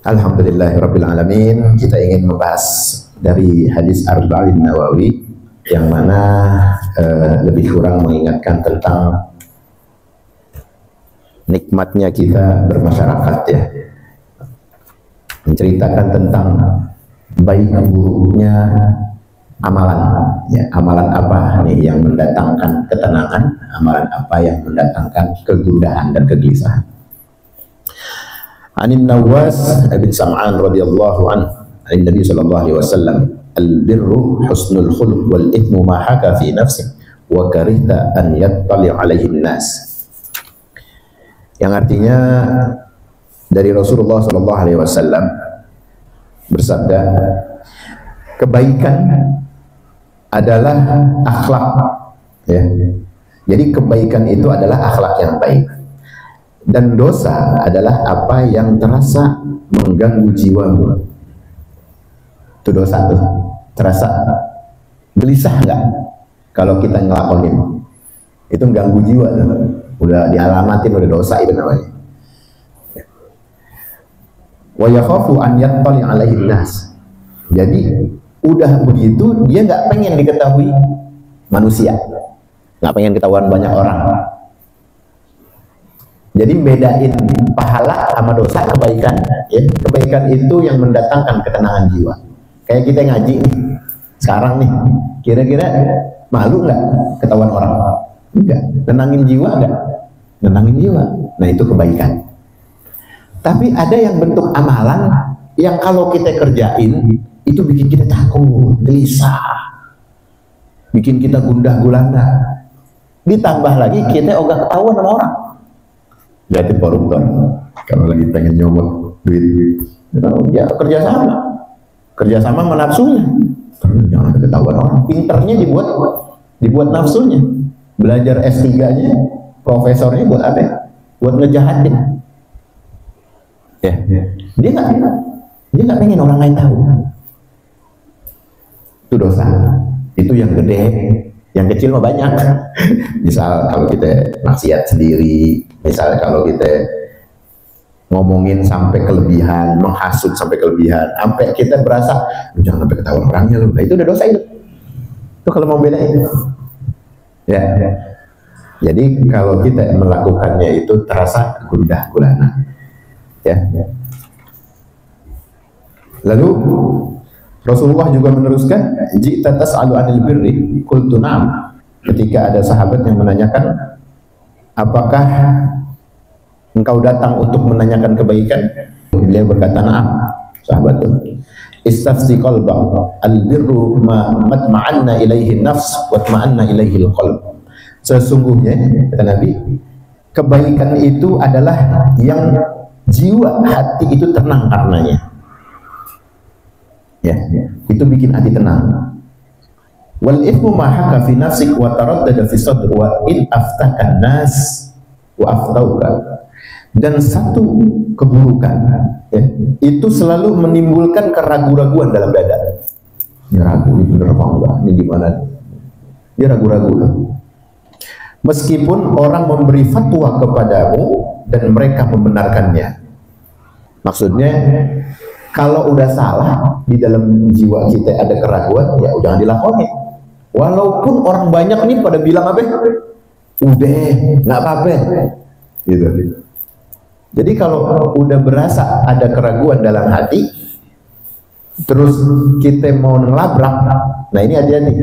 Alhamdulillahirabbil alamin. Kita ingin membahas dari hadis Arba'in Nawawi yang mana lebih kurang mengingatkan tentang nikmatnya kita bermasyarakat, ya. Menceritakan tentang baik buruknya amalan, ya. Amalan apa nih yang mendatangkan ketenangan, amalan apa yang mendatangkan kegundahan dan kegelisahan. Anin Nawas bin Sam'an radhiyallahu anhu, an Nabi sallallahu alaihi wasallam, al-birru husnul khuluq wal ithmu ma haka fi nafsi wa karihta an yattali alaihi nas. Yang artinya dari Rasulullah sallallahu alaihi wasallam bersabda, kebaikan adalah akhlak, ya. Jadi kebaikan itu adalah akhlak yang baik. Dan dosa adalah apa yang terasa mengganggu jiwamu. Itu dosa tuh. Terasa gelisah nggak kalau kita ngelakonin? Itu ganggu jiwa tuh. Udah dialamatin, udah dosa itu namanya. Wa yakhafu an yattali alaihi nas. Jadi udah begitu dia nggak pengen diketahui manusia, nggak pengen ketahuan banyak orang. Jadi bedain pahala sama dosa, kebaikan, ya. Kebaikan itu yang mendatangkan ketenangan jiwa. Kayak kita ngaji nih, sekarang nih, kira-kira malu nggak ketahuan orang? Enggak. Nenangin jiwa nggak? Nenangin jiwa. Nah, itu kebaikan. Tapi ada yang bentuk amalan yang kalau kita kerjain itu bikin kita takut, gelisah, bikin kita gundah gulana. Ditambah lagi kita ogah ketahuan sama orang. Jadi koruptor kalau lagi pengen nyomot duit, ya kerjasama menafsunya, jangan ketahuan orang. Pinternya dibuat nafsunya. Belajar S3-nya, profesornya buat apa? Buat ngejahatin. Ya, dia nggak pengen orang lain tahu. Itu dosa. Itu yang gede. Yang kecil mah banyak. Misal kalau kita maksiat sendiri, misal kalau kita ngomongin sampai kelebihan, menghasut sampai kelebihan, sampai kita berasa jangan sampai ketahuan orangnya loh. Nah, itu udah dosa itu. Itu kalau mau beda itu. Ya. Jadi kalau kita melakukannya itu terasa gundah gulana. Ya. Lalu Rasulullah juga meneruskan, "Ji'ta tas'alu 'anil birri, qultu na'am." Ketika ada sahabat yang menanyakan, "Apakah engkau datang untuk menanyakan kebaikan?" Beliau berkata, "Na'am." Sahabat itu, "Istafsi qalba, al-birru ma matma'anna ilaihi nafs wa matma'anna ilaihi al-qalb." Sesungguhnya, kata Nabi, kebaikan itu adalah yang jiwa, hati itu tenang karenanya. Ya, itu bikin hati tenang. Wal ithmu ma haka fi nafsik wa taraddada fi sadr wa in aftakan nas wa aftauka. Dan satu keburukan, ya, itu selalu menimbulkan keraguan-raguan dalam dada. Ya, ragu, ini benar apa enggak? Ini gimana? Dia ragu-ragu. Meskipun orang memberi fatwa kepadamu dan mereka membenarkannya. Maksudnya, kalau udah salah di dalam jiwa kita ada keraguan, ya jangan dilakoni. Walaupun orang banyak nih pada bilang apa? Udah, nggak apa-apa. Gitu. Jadi kalau udah berasa ada keraguan dalam hati, terus kita mau ngelabrak, nah ini aja nih.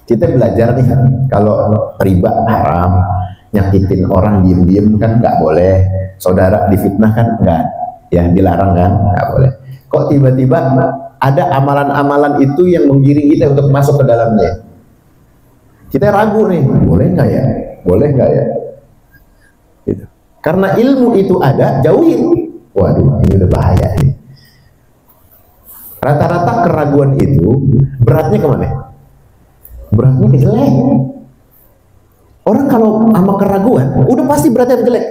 Kita belajar nih, kalau riba haram, nyakitin orang diem-diem kan nggak boleh, saudara difitnah kan nggak. Ya dilarang kan, nggak boleh. Kok tiba-tiba ada amalan-amalan itu yang menggiring kita untuk masuk ke dalamnya? Kita ragu nih, boleh nggak ya? Boleh nggak ya? Gitu. Karena ilmu itu ada, jauhin. Waduh, ini udah bahaya nih. Rata-rata keraguan itu beratnya kemana? Beratnya ke jelek. Orang kalau sama keraguan, udah pasti beratnya jelek.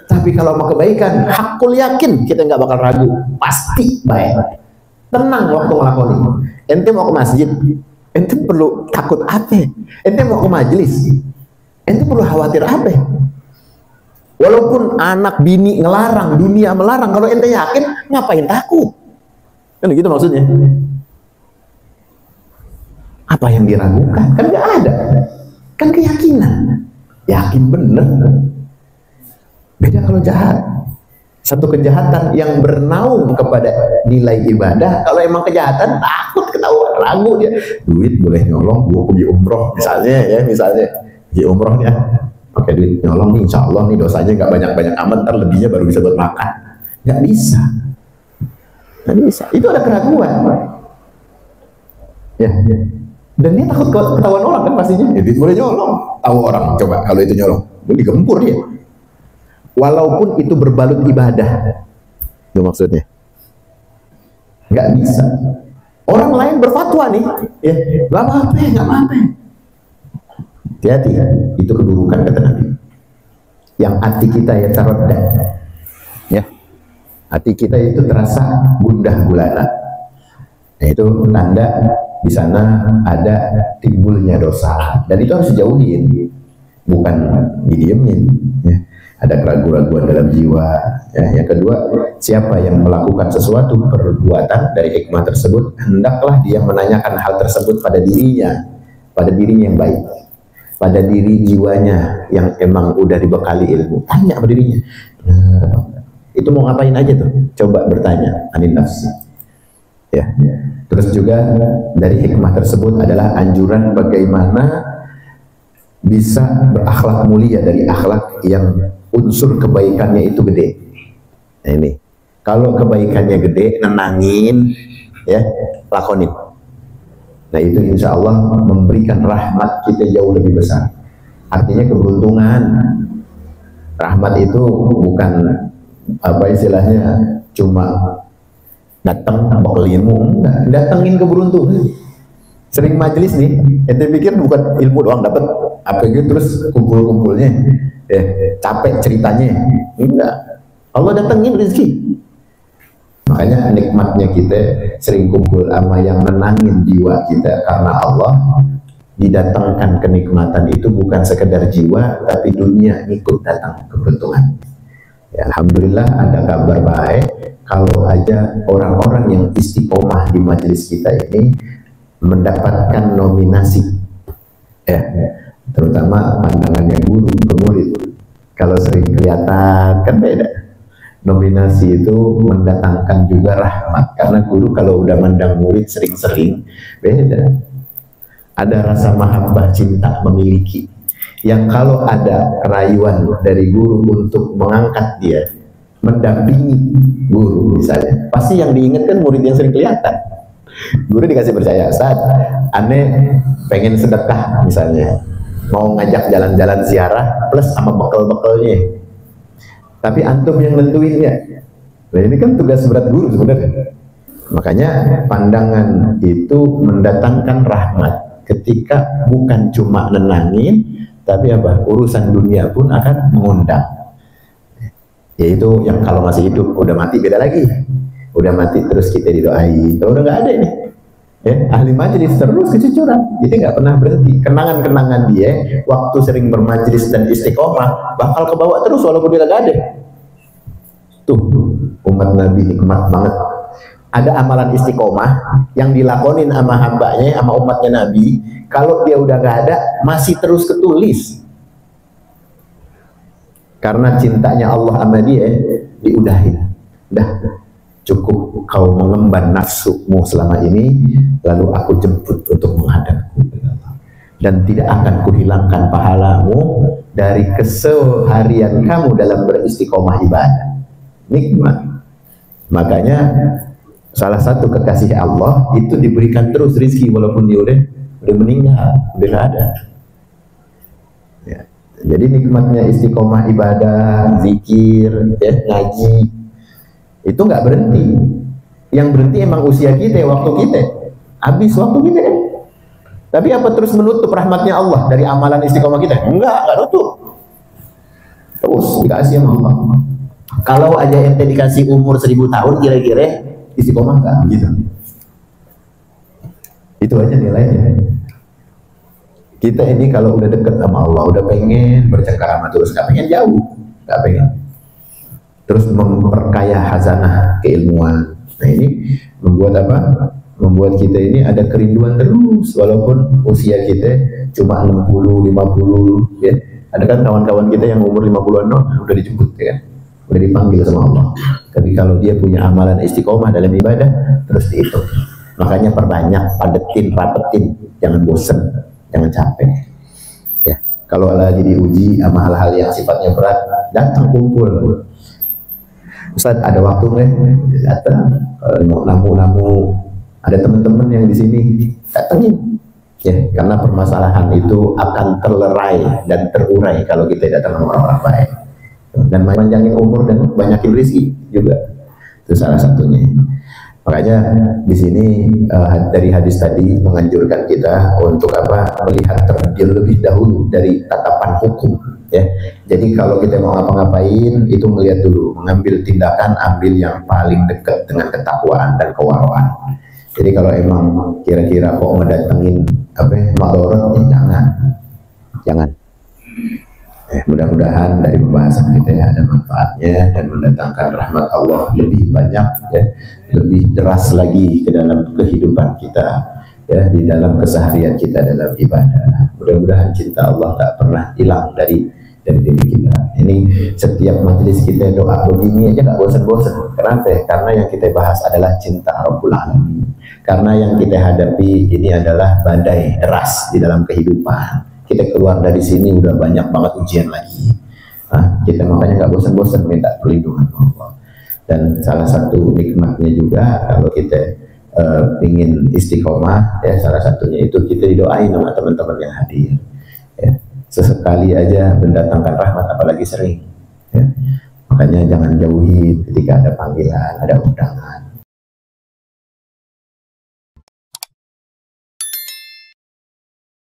Tapi kalau mau kebaikan, hakul yakin kita nggak bakal ragu, pasti baik. Tenang waktu ngelakoni. Ente mau ke masjid, ente perlu takut apa? Ente mau ke majelis, ente perlu khawatir apa? Walaupun anak bini ngelarang, dunia melarang, kalau ente yakin, ngapain takut? Kan gitu maksudnya. Apa yang diragukan? Kan nggak ada. Kan keyakinan. Yakin bener. Beda kalau jahat. Satu kejahatan yang bernaung kepada nilai ibadah, kalau emang kejahatan, takut ketahuan, ragu dia. Duit boleh nyolong, gua pergi umroh misalnya ya, misalnya pergi umrohnya. Pakai duit nyolong nih, insya Allah nih dosanya nggak banyak-banyak amat, ntar lebihnya baru bisa buat makan. Nggak bisa. Nggak bisa. Itu ada keraguan. Ya. Dan dia takut ketahuan orang kan pastinya. Ya, duit boleh nyolong. Tahu orang, coba kalau itu nyolong. Ini digempur dia. Walaupun itu berbalut ibadah. Itu maksudnya. Nggak bisa. Orang lain berfatwa nih. Ya, nggak apa-apa, nggak apa-apa. Hati-hati, itu keburukan kata Nabi. Yang hati kita ya taradda. Ya. Hati kita itu terasa gundah gulana. Nah, itu tanda di sana ada timbulnya dosa. Dan itu harus dijauhin. Bukan didiemin. Ya. Ada keraguan-keraguan dalam jiwa. Ya. Yang kedua, siapa yang melakukan sesuatu perbuatan dari hikmah tersebut, hendaklah dia menanyakan hal tersebut pada dirinya yang baik. Pada diri jiwanya yang emang udah dibekali ilmu, tanya pada dirinya, itu mau ngapain aja tuh, coba bertanya anin nafsi. Ya. Terus juga dari hikmah tersebut adalah anjuran bagaimana bisa berakhlak mulia dari akhlak yang unsur kebaikannya itu gede. Nah ini, kalau kebaikannya gede, nenangin, ya, lakonin. Nah itu insya Allah memberikan rahmat kita jauh lebih besar. Artinya keberuntungan. Rahmat itu bukan apa istilahnya cuma datang bakal ilmu, enggak, datengin keberuntungan. Sering majelis nih, ente pikir bukan ilmu doang dapat, apa gitu terus kumpul-kumpulnya, capek ceritanya, enggak. Allah datengin rezeki. Makanya nikmatnya kita sering kumpul sama yang menangin jiwa kita karena Allah. Didatangkan kenikmatan itu bukan sekedar jiwa, tapi dunia ikut datang keberuntungan. Ya, alhamdulillah ada kabar baik kalau aja orang-orang yang istiqomah di majelis kita ini mendapatkan nominasi, ya, terutama pandangannya guru ke murid. Kalau sering kelihatan kan beda. Nominasi itu mendatangkan juga rahmat, karena guru kalau udah mandang murid sering-sering beda. Ada rasa mahabbah cinta memiliki, yang kalau ada rayuan dari guru untuk mengangkat dia, mendampingi guru misalnya, pasti yang diingatkan murid yang sering kelihatan. Guru dikasih percaya, Ustaz, aneh pengen sedekah misalnya, mau ngajak jalan-jalan ziarah plus sama bekal-bekalnya, tapi antum yang nentuin ya. Nah ini kan tugas berat guru sebenarnya. Makanya pandangan itu mendatangkan rahmat ketika bukan cuma nenangin, tapi apa, urusan dunia pun akan mengundang. Yaitu yang kalau masih hidup, udah mati beda lagi. Udah mati terus kita didoain. Kalau udah nggak ada ini, ya, ahli majelis terus kecucuran, jadi nggak pernah berhenti. Kenangan-kenangan dia waktu sering bermajelis dan istiqomah bakal kebawa terus walaupun dia nggak ada. Tuh umat Nabi nikmat banget. Ada amalan istiqomah yang dilakonin sama hambanya, sama umatnya Nabi. Kalau dia udah nggak ada, masih terus ketulis. Karena cintanya Allah sama dia, diudahin. Dah, cukup kau mengemban nafsumu selama ini, lalu aku jemput untuk menghadapku. Dan tidak akan kuhilangkan pahalamu dari keseharian kamu dalam beristiqomah ibadah. Nikmat. Makanya salah satu kekasih Allah itu diberikan terus rezeki walaupun dia udah meninggal, udah nggak ada. Ya. Jadi nikmatnya istiqomah ibadah, zikir, ya, ngaji, itu nggak berhenti. Yang berhenti emang usia kita, waktu kita, habis waktu kita kan. Tapi apa terus menutup rahmatnya Allah dari amalan istiqomah kita? Enggak nutup. Terus dikasih sama Allah. Kalau aja ente dikasih umur 1000 tahun kira-kira istiqomah enggak begitu. Itu aja nilainya. Kita ini kalau udah deket sama Allah, udah pengen bercengkarama terus, nggak pengen jauh, nggak pengen. Terus memperkaya hazanah keilmuan. Nah ini membuat apa? Membuat kita ini ada kerinduan terus walaupun usia kita cuma 60, 50 ya. Ada kan kawan-kawan kita yang umur 50-an udah dijemput ya kan. Udah dipanggil sama Allah. Tapi kalau dia punya amalan istiqomah dalam ibadah terus dihitung. Makanya perbanyak, padetin, rapetin, jangan bosen, jangan capek. Ya, kalau lagi diuji sama hal-hal yang sifatnya berat, datang kumpul. Ustaz ada waktu nggak? Datang. Kalau namu-namu ada teman-teman yang di sini datangin. Ya, karena permasalahan itu akan terlerai dan terurai kalau kita datang sama orang-orang baik. Dan panjangin umur dan banyakin rezeki juga. Itu salah satunya. Makanya di sini dari hadis tadi menganjurkan kita untuk apa? Melihat terlebih dahulu dari tatapan hukum. Ya, jadi kalau kita mau ngapa-ngapain itu melihat dulu, mengambil tindakan, ambil yang paling dekat dengan ketakwaan dan kewaraan. Jadi kalau emang kira-kira kok ngedatengin apa madorot, ya jangan. Mudah-mudahan dari pembahasan kita ya ada manfaatnya dan mendatangkan rahmat Allah lebih banyak ya, lebih deras lagi ke dalam kehidupan kita ya, di dalam keseharian kita dalam ibadah. Mudah-mudahan cinta Allah tak pernah hilang dari diri kita. Ini setiap majelis kita doa begini aja nggak bosan-bosan. Kenapa? Karena yang kita bahas adalah cinta Rabbul Alamin. Karena yang kita hadapi ini adalah badai deras di dalam kehidupan. Kita keluar dari sini udah banyak banget ujian lagi. Nah, kita makanya nggak bosan-bosan minta perlindungan Allah. Dan salah satu nikmatnya juga kalau kita ingin istiqomah, ya salah satunya itu kita didoain sama teman-teman yang hadir. Ya. Sesekali aja mendatangkan rahmat, apalagi sering. Ya. Makanya jangan jauhi ketika ada panggilan, ada undangan.